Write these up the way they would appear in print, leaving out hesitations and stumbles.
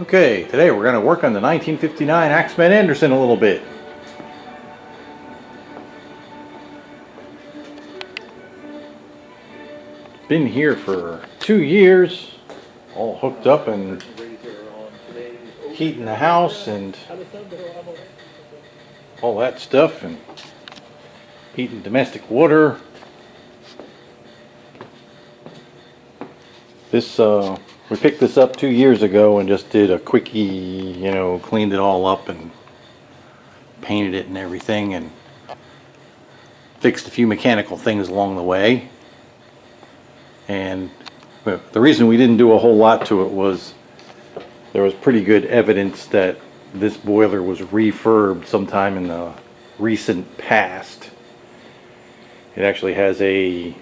Okay, today we're going to work on the 1959 Axeman Anderson a little bit. Been here for 2 years, all hooked up and heating the house and all that stuff, and heating domestic water. We picked this up 2 years ago and just did a quickie, cleaned it all up and painted it and everything, and fixed a few mechanical things along the way. And the reason we didn't do a whole lot to it was there was pretty good evidence that this boiler was refurbed sometime in the recent past. It actually has a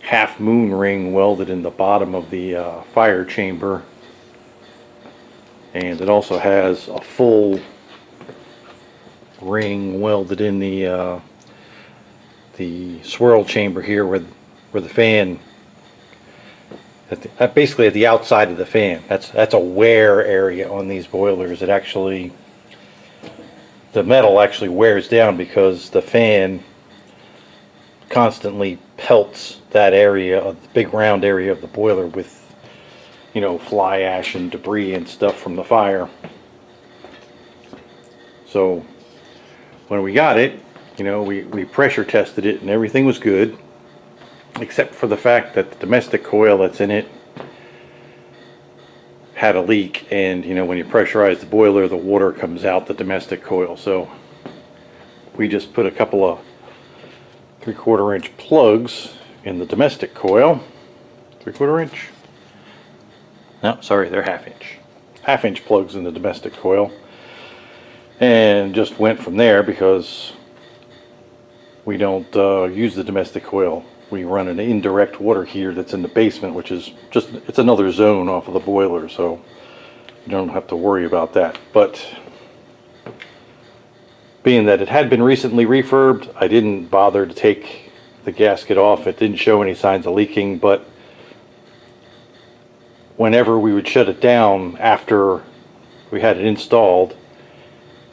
half moon ring welded in the bottom of the fire chamber, and it also has a full ring welded in the swirl chamber here where the fan, basically at the outside of the fan. That's a wear area on these boilers. The metal actually wears down because the fan constantly pelts that area, the big round area of the boiler, with fly ash and debris and stuff from the fire. So when we got it, we pressure tested it and everything was good, except for the fact that the domestic coil that's in it had a leak, and when you pressurize the boiler, the water comes out the domestic coil. So we just put a couple of 3/4 inch plugs in the domestic coil. 3/4 inch? No, sorry, they're 1/2 inch plugs in the domestic coil, and just went from there because we don't use the domestic coil. We run an indirect water heater that's in the basement, which is it's another zone off of the boiler, so you don't have to worry about that. But being that it had been recently refurbed, I didn't bother to take the gasket off. It didn't show any signs of leaking, but whenever we would shut it down after we had it installed,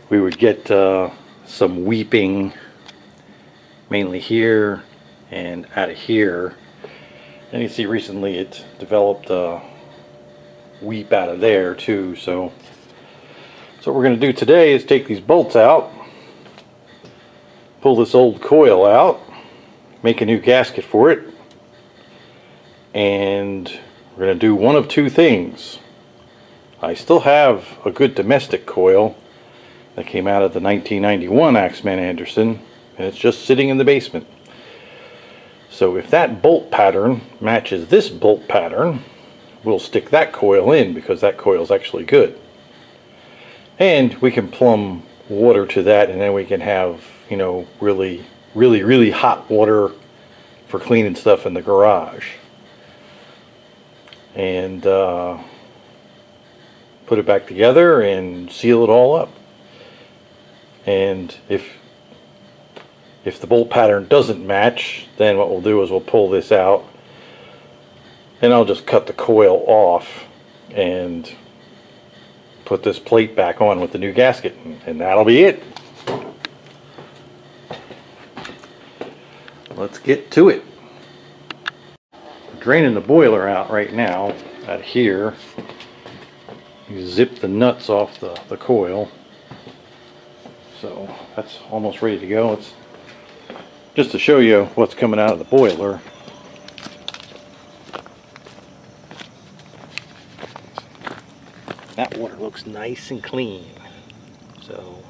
we would get some weeping, mainly here and out of here. And you see recently it developed a weep out of there too. So what we're going to do today is take these bolts out, pull this old coil out, make a new gasket for it, and we're going to do one of two things. I still have a good domestic coil that came out of the 1991 Axeman Anderson, and it's just sitting in the basement. So if that bolt pattern matches this bolt pattern, we'll stick that coil in, because that coil is actually good. And we can plumb water to that, and then we can have really hot water for cleaning stuff in the garage, and put it back together and seal it all up. And if the bolt pattern doesn't match, then what we'll do is we'll pull this out, and I'll just cut the coil off and put this plate back on with the new gasket, and that'll be it. Let's get to it. Draining the boiler out right now out of here. You zip the nuts off the coil. So that's almost ready to go. It's just to show you what's coming out of the boiler. That water looks nice and clean. So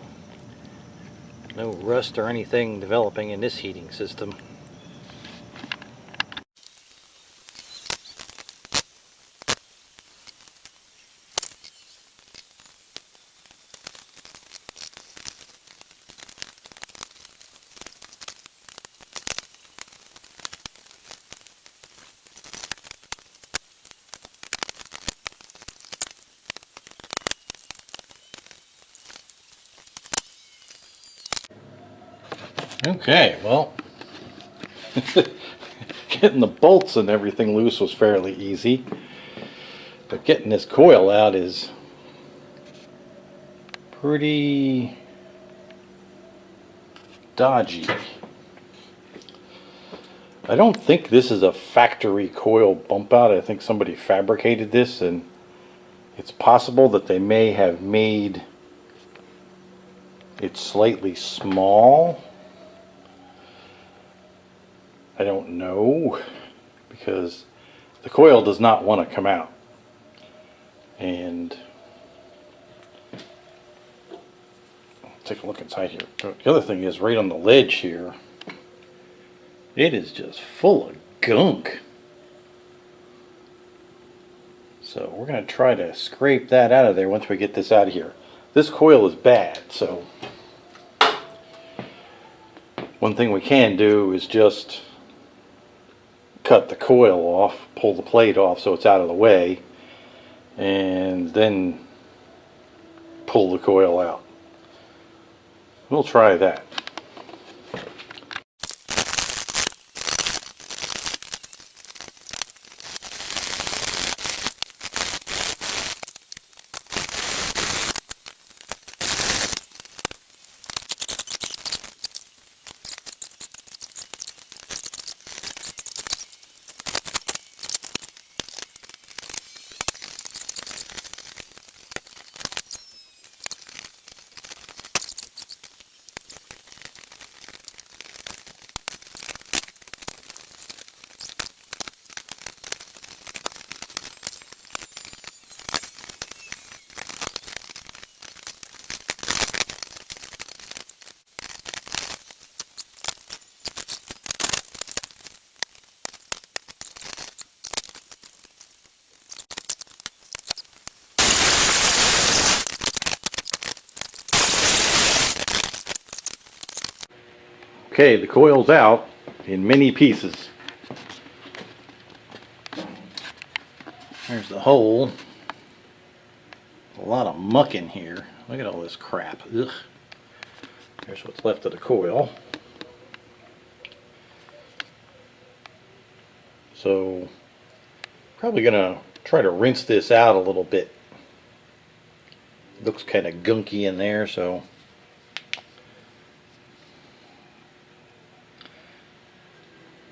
no rust or anything developing in this heating system. Okay, well, getting the bolts and everything loose was fairly easy, but getting this coil out is pretty dodgy. I don't think this is a factory coil bump out. I think somebody fabricated this, and it's possible that they may have made it slightly small. I don't know, because the coil does not want to come out. And take a look inside here. The other thing is, right on the ledge here, it is just full of gunk. So we're going to try to scrape that out of there once we get this out of here. This coil is bad, so one thing we can do is just cut the coil off, pull the plate off so it's out of the way, and then pull the coil out. We'll try that. Okay, the coil's out in many pieces. There's the hole. A lot of muck in here. Look at all this crap. Ugh. There's what's left of the coil. So, probably gonna try to rinse this out a little bit. Looks kind of gunky in there, so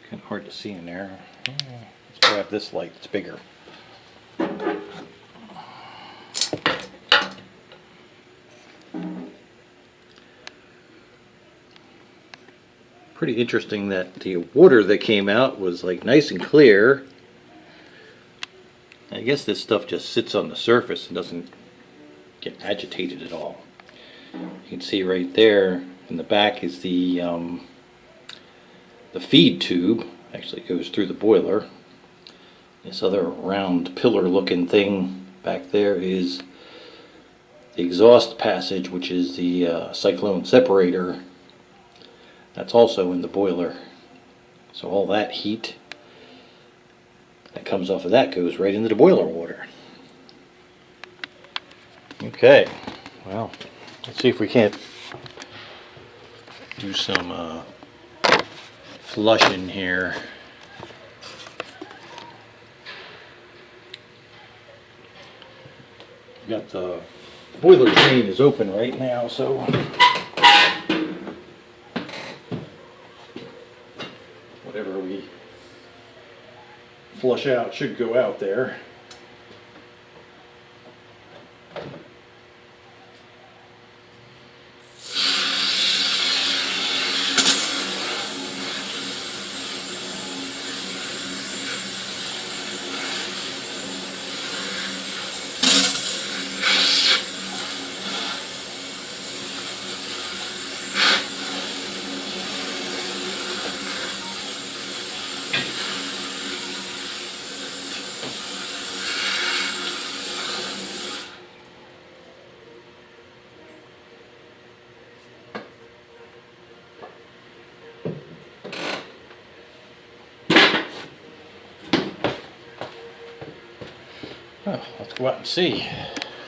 kind of hard to see in there. Let's grab this light, it's bigger. Pretty interesting that the water that came out was like nice and clear. I guess this stuff just sits on the surface and doesn't get agitated at all. You can see right there in the back is the feed tube. Actually goes through the boiler. This other round pillar looking thing back there is the exhaust passage, which is the cyclone separator. That's also in the boiler. So all that heat that comes off of that goes right into the boiler water. Okay, well, let's see if we can't do some flushing here. Got the boiler drain is open right now, so whatever we flush out should go out there. Well, let's go out and see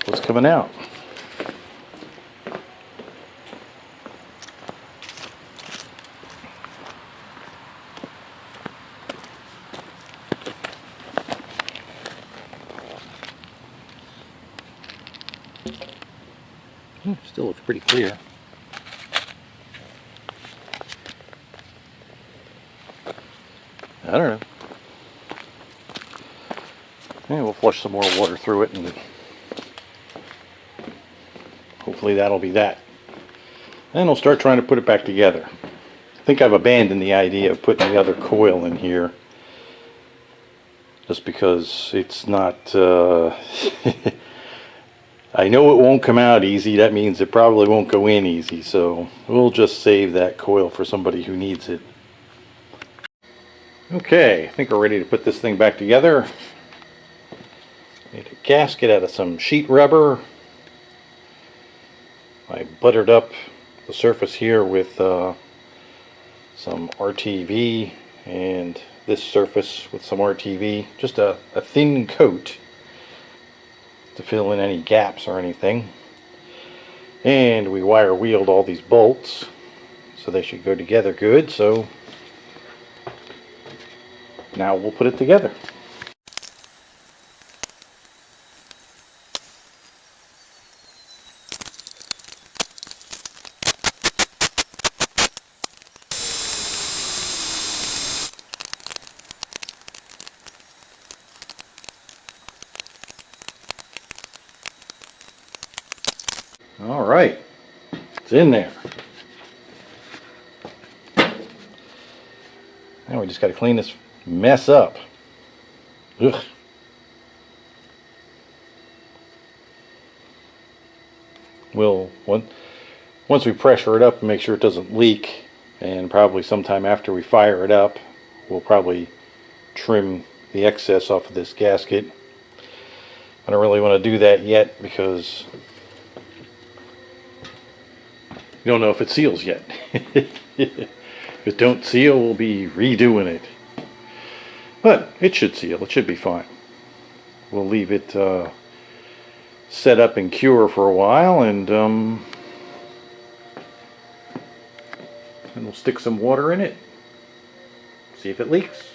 what's coming out. Still looks pretty clear. I don't know. Yeah, we'll flush some more water through it and hopefully that'll be that. Then we'll start trying to put it back together. I think I've abandoned the idea of putting the other coil in here just because it's not I know it won't come out easy. That means it probably won't go in easy, so we'll just save that coil for somebody who needs it. Okay, I think we're ready to put this thing back together. Made a gasket out of some sheet rubber. I buttered up the surface here with some RTV and this surface with some RTV. Just a thin coat to fill in any gaps or anything. And we wire wheeled all these bolts so they should go together good. So now we'll put it together. All right, it's in there. Now we just got to clean this mess up. Ugh. Once we pressure it up and make sure it doesn't leak, and probably sometime after we fire it up, we'll probably trim the excess off of this gasket. I don't really want to do that yet because we don't know if it seals yet. If it don't seal, we'll be redoing it. But it should seal. It should be fine. We'll leave it set up and cure for a while, and we'll stick some water in it. See if it leaks.